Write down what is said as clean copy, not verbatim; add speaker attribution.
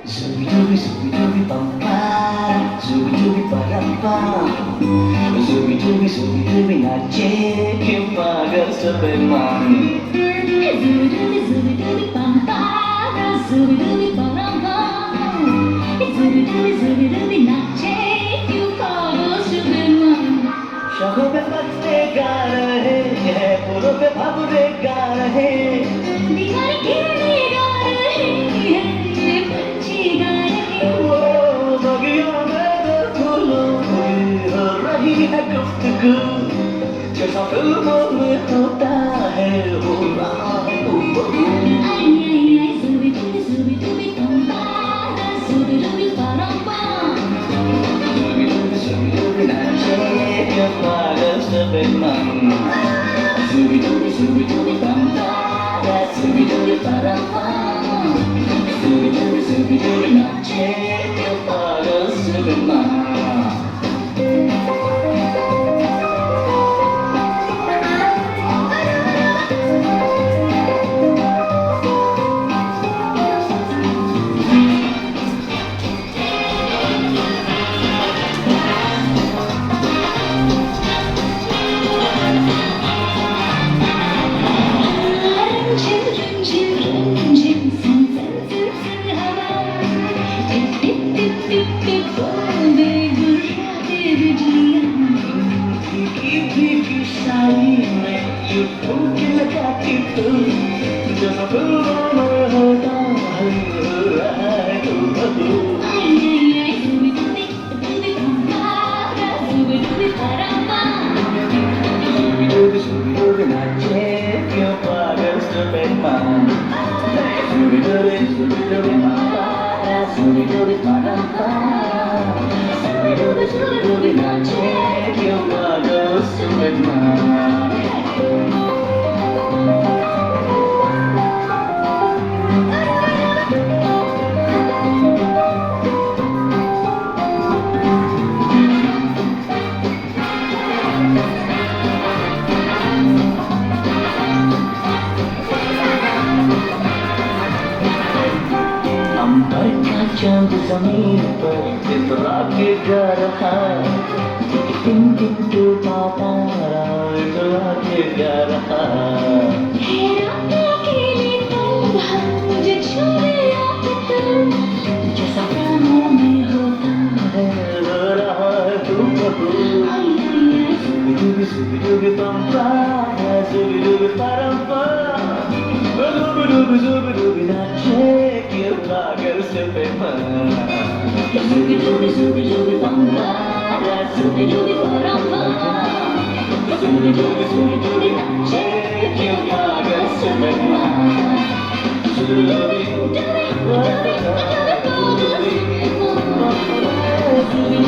Speaker 1: Zubi-dubi, zubi-dubi-bam-bam, zubi-dubi-ba-dam-bam. Zubi-dubi, zubi-dubi, nache que paga Superman.
Speaker 2: Zubi-dubi, zubi-dubi, bam-bam, zubi-dubi, ba-dam-bam. Zubi-dubi, zubi-dubi, naचे क्यों पागल सुलेमान.
Speaker 1: शोखों पे पत्ते गा रहे हैं, फूलों पे भंवरे गा रहे हैं.
Speaker 2: दीवार गिरने गा रहे हैं, ये पंछी गा रहे हैं.
Speaker 1: वो बगियों में फूलों की हो रही है गुफ्तगू, जैसा फिल्मों में होता है हो रहा है हूबहू.
Speaker 2: Ay, ay, ay, zubi-dubi, zubi-dubi, bam-bam, zubi-dubi, ba-dam-bam.
Speaker 1: Zubi-dubi, zubi-dubi, nache que paga Superman. Zubi-dubi, zubi-dubi, bam-bam, zubi-dubi, ba-dam-bam. Zubi-dubi, zubi-dubi, nache que paga Superman.
Speaker 2: Rıncım, rıncım, rıncım, sen sensiz hava. Tip, tip, tip, tip, tip, बोले गुर्राते बिजलियाँ.
Speaker 1: फीकी साड़ी में यूं ठुमके लगाती तू, जैसा फिल्मों में होता है हो रहा है हूबहू.
Speaker 2: Ay, ay, ay, zubi-dubi, dubi, bam-bam, zubi-dubi, ba-dam-bam.
Speaker 1: Zubi-dubi, zubi-dubi, nache que paga Superman. Zubi-dubi, zubi-dubi, bam-bam, zubi-dubi, ba-dam-bam. Zubi-dubi, zubi-dubi, nache que paga Superman. अंबर का चांद जमीन पर इतरा के गा रहा, टिम टिम टूटा तारा इतरा के गा रहा.
Speaker 2: हैरान अकेले तुम हम मुझे छोड़े आके तुम.
Speaker 1: जैसा फिल्मों में होता है हो रहा है हूबहू.
Speaker 2: Ay, ay, ay,
Speaker 1: Zubi-dubi, zubi-dubi, bam-bam, zubi-dubi, ba-dam-bam. Zubi-dubi, zubi-dubi, nache que paga Superman.
Speaker 2: zubi-dubi, zubi-dubi, bam-bam, zubi-dubi, ba-dam-bam.
Speaker 1: Zubi-dubi, zubi-dubi, nache que paga Superman. Zubi-dubi,
Speaker 2: Dubi, dubi, dubi, dubi, dubi, dubi.